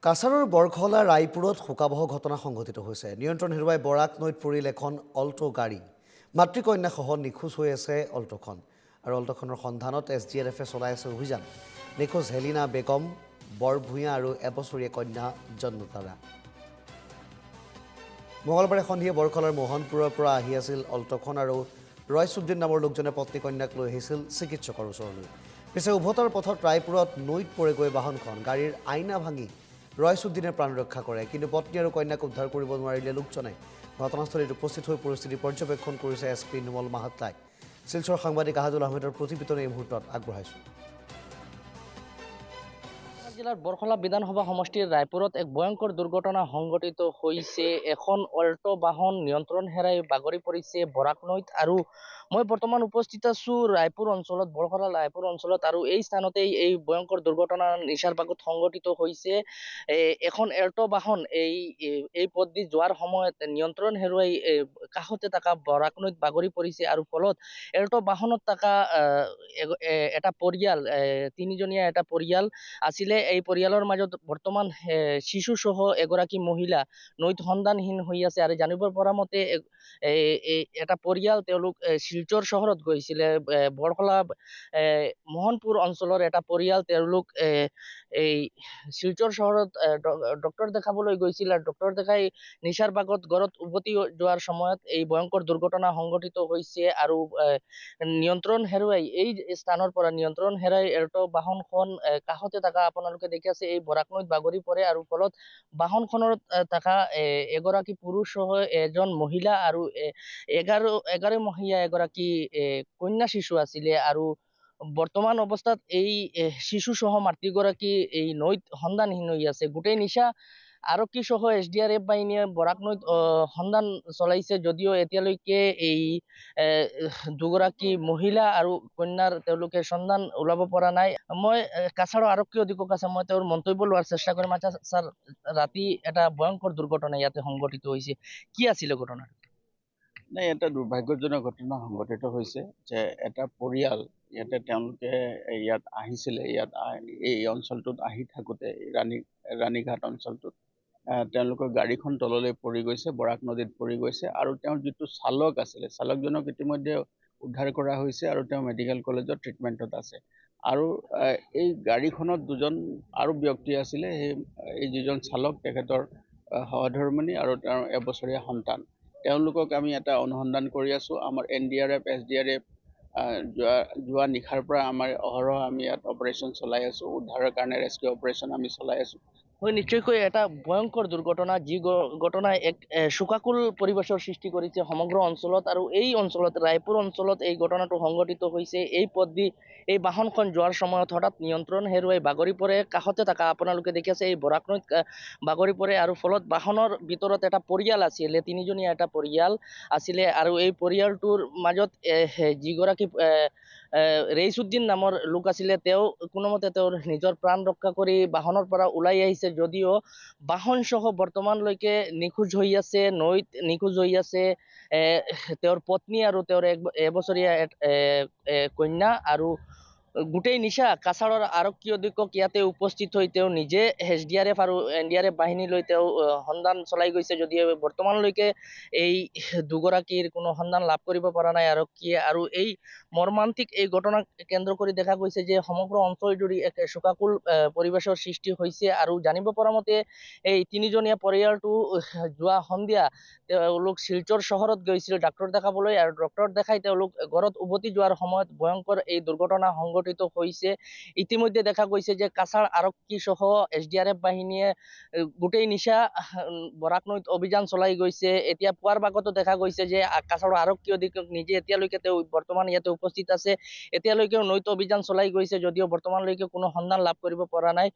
কাছাৰৰ বৰখলা ৰায়পুৰত শোকাবহ ঘটনা সংঘটিত হৈছে। নিয়ন্ত্ৰণ হেৰুৱাই বৰাক নৈত পৰিল এখন অল্টো গাড়ী। মাতৃকন্যাসহ নিখোজ হৈ আছে অল্টোখন আৰু অল্টোখনৰ সন্ধানত SDRFে চলাই আছে অভিযান। নিখোজ হেলিনা বেগম বৰভূঞা আৰু এবছৰীয়া কন্যা জন্নতাৰা। মঙলবাৰে সন্ধিয়া বৰখলাৰ মোহনপুৰৰ পৰা আহি আছিল অল্টোখন আৰু ৰয়ছুদ্দিন নামৰ লোকজনে পত্নী কন্যাক লৈ আহিছিল চিকিৎসকৰ ওচৰলৈ। পিছে উভতাৰ পথত ৰায়পুৰত নৈত পৰেগৈ বাহনখন। গাড়ীৰ আইনা ভাঙি ৰয়ছুদ্দিনে প্ৰাণ ৰক্ষা কৰে, কিন্তু পত্নী আৰু কন্যাক উদ্ধাৰ কৰিব নোৱাৰিলে লোকজনে। ঘটনাস্থলীত উপস্থিত হৈ পৰিস্থিতি পৰ্যবেক্ষণ কৰিছে SP নুমল মাহাত্ৰাই। শিলচৰ সাংবাদিক আহাদুল আহমেদৰ প্ৰতিবেদন এই মুহূৰ্তত আগবঢ়াইছোঁ। জিলাৰ বৰখলা বিধানসভা সমষ্টিৰ ৰায়পুৰত এক ভয়ংকৰ দুৰ্ঘটনা সংঘটিত হৈছে। এখন অল্টো বাহন নিয়ন্ত্ৰণ হেৰাই বাগৰি পৰিছে বৰাক নৈত। আৰু মই বৰ্তমান উপস্থিত আছো ৰায়পুৰ অঞ্চলত, বৰখলা ৰায়পুৰ অঞ্চলত, আৰু এই স্থানতেই এই ভয়ংকৰ দুৰ্ঘটনা নিচাৰ বাগত সংঘটিত হৈছে। এখন অল্টো বাহন এই পথ দি যোৱাৰ সময়ত নিয়ন্ত্ৰণ হেৰুৱাই কাষতে থকা বৰাক নৈত বাগৰি পৰিছে, আৰু ফলত অল্টো বাহনত থকা এটা পৰিয়াল, তিনিজনীয়া এটা পৰিয়াল আছিলে। এই পৰিয়ালৰ মাজত বৰ্তমান শিশুসহ এগৰাকী মহিলা নৈত সন্ধানহীন হৈ আছে। আৰু জানিব পৰা মতে এটা পৰিয়াল তেওঁলোক শিলচৰ চহৰত গৈছিলে। বৰখলা মোহনপুৰ অঞ্চলৰ এটা পৰিয়াল তেওঁলোক এই শিলচৰ চহৰত ডক্তৰ দেখাবলৈ গৈছিল, আৰু ডক্তৰ দেখাই নিচাৰ বাগত ঘৰত উভতি যোৱাৰ সময়ত এই ভয়ংকৰ দুৰ্ঘটনা সংঘটিত হৈছে। আৰু নিয়ন্ত্ৰণ হেৰুৱাই এই স্থানৰ পৰা নিয়ন্ত্ৰণ হেৰাই অল্টো বাহনখন কাষতে থকা আপোনালোকে দেখি আছে এই বৰাক নৈত বাগৰি পৰে, আৰু ফলত বাহনখনত থকা এগৰাকী পুৰুষ সহ এজন মহিলা আৰু এঘাৰ মহীয়া এগৰাকী কন্যা শিশু আছিলে। আৰু বৰ্তমান অৱস্থাত এই শিশু সহ মাতৃগৰাকী এই নৈত সন্ধানহীন হৈ আছে। গোটেই নিশা আৰক্ষী সহ SDRF বাহিনীয়ে বৰাক নৈত সন্ধান চলাইছে, যদিও এতিয়ালৈকে এই দুগৰাকী মহিলা আৰু কন্যাৰ তেওঁলোকে সন্ধান ওলাব পৰা নাই। মই কাছাৰৰ আৰক্ষী অধীক্ষক আছে, মই তেওঁৰ মন্তব্য লোৱাৰ চেষ্টা কৰিম। আচ্ছা ছাৰ, ৰাতি এটা ভয়ংকৰ দুৰ্ঘটনা ইয়াতে সংঘটিত হৈছে, কি আছিলে ঘটনা? নাই, এটা দুৰ্ভাগ্যজনক ঘটনা সংঘটিত হৈছে যে এটা পৰিয়াল ইয়াতে তেওঁলোকে ইয়াত আহিছিলে। এই অঞ্চলটোত আহি থাকোঁতে ৰাণীঘাট অঞ্চলটোত তেওঁলোকৰ গাড়ীখন তললৈ পৰি গৈছে, বৰাক নদীত পৰি গৈছে। আৰু তেওঁৰ যিটো চালক আছিলে, চালকজনক ইতিমধ্যে উদ্ধাৰ কৰা হৈছে আৰু তেওঁ মেডিকেল কলেজত ট্ৰিটমেণ্টত আছে। আৰু এই গাড়ীখনত দুজন আৰু ব্যক্তি আছিলে। এই যিজন চালক, তেখেতৰ সহধৰ্মিণী আৰু তেওঁৰ এবছৰীয়া সন্তান। তেওঁলোকক আমি এটা অনুসন্ধান কৰি আছোঁ। আমাৰ NDRF SDRF যোৱা নিশাৰ পৰা আমাৰ অহৰহ আমি ইয়াত অপাৰেশ্যন চলাই আছোঁ। উদ্ধাৰৰ কাৰণে ৰেস্কিউ অপাৰেশ্যন আমি চলাই আছোঁ। হয়, নিশ্চয়কৈ এটা ভয়ংকৰ দুৰ্ঘটনা, যি ঘটনাই এক শোকাকুল পৰিৱেশৰ সৃষ্টি কৰিছে সমগ্ৰ অঞ্চলত। আৰু এই অঞ্চলত, ৰায়পুৰ অঞ্চলত এই ঘটনাটো সংঘটিত হৈছে। এই পথ দি এই বাহনখন যোৱাৰ সময়ত হঠাৎ নিয়ন্ত্ৰণ হেৰুৱাই বাগৰি পৰে। কাষতে থকা আপোনালোকে দেখি আছে এই বৰাক নৈত বাগৰি পৰে, আৰু ফলত বাহনৰ ভিতৰত এটা পৰিয়াল আছিলে, তিনিজনীয়া এটা পৰিয়াল আছিলে। আৰু এই পৰিয়ালটোৰ মাজত যিগৰাকী ৰয়ছুদ্দিন নামৰ লোক আছিলে, তেওঁ কোনোমতে তেওঁৰ নিজৰ প্ৰাণ ৰক্ষা কৰি বাহনৰ পৰা ওলাই আহিছে, যদিও বাহন সহ বৰ্তমানলৈকে নিখোজ হৈ আছে, নৈত নিখোজ হৈ আছে তেওঁৰ পত্নী আৰু তেওঁৰ এবছৰীয়া কন্যা। আৰু গোটেই নিশা কাছাৰৰ আৰক্ষী অধীক্ষক ইয়াতে উপস্থিত হৈ তেওঁ নিজে SDRF আৰু NDRF বাহিনী লৈ তেওঁ সন্ধান চলাই গৈছে, যদিও বৰ্তমানলৈকে এই দুগৰাকীৰ কোনো সন্ধান লাভ কৰিব পৰা নাই আৰক্ষীয়ে। আৰু এই মৰ্মান্তিক এই ঘটনাক কেন্দ্ৰ কৰি দেখা গৈছে যে সমগ্ৰ অঞ্চলজুৰি এক শোকাকুল পৰিৱেশৰ সৃষ্টি হৈছে। আৰু জানিব পৰা মতে এই তিনিজনীয়া পৰিয়ালটো যোৱা সন্ধিয়া তেওঁলোক শিলচৰ চহৰত গৈছিল ডাক্তৰ দেখাবলৈ, আৰু ডক্তৰ দেখাই তেওঁলোক ঘৰত উভতি যোৱাৰ সময়ত ভয়ংকৰ এই দুৰ্ঘটনা সংঘটিত হৈছে। ইতিমধ্যে দেখা গৈছে যে কাছাৰ আৰক্ষী সহ SDRF বাহিনীয়ে গোটেই নিশা বৰাক নৈত অভিযান চলাই গৈছে। এতিয়া পুৱাৰ ভাগতো দেখা গৈছে যে কাছাৰৰ আৰক্ষী অধীক্ষক নিজে এতিয়ালৈকে তেওঁ বৰ্তমান ইয়াতে উপস্থিত আছে। এতিয়ালৈকে নৈত অভিযান চলাই গৈছে, যদিও বৰ্তমানলৈকে কোনো সন্ধান লাভ কৰিব পৰা নাই।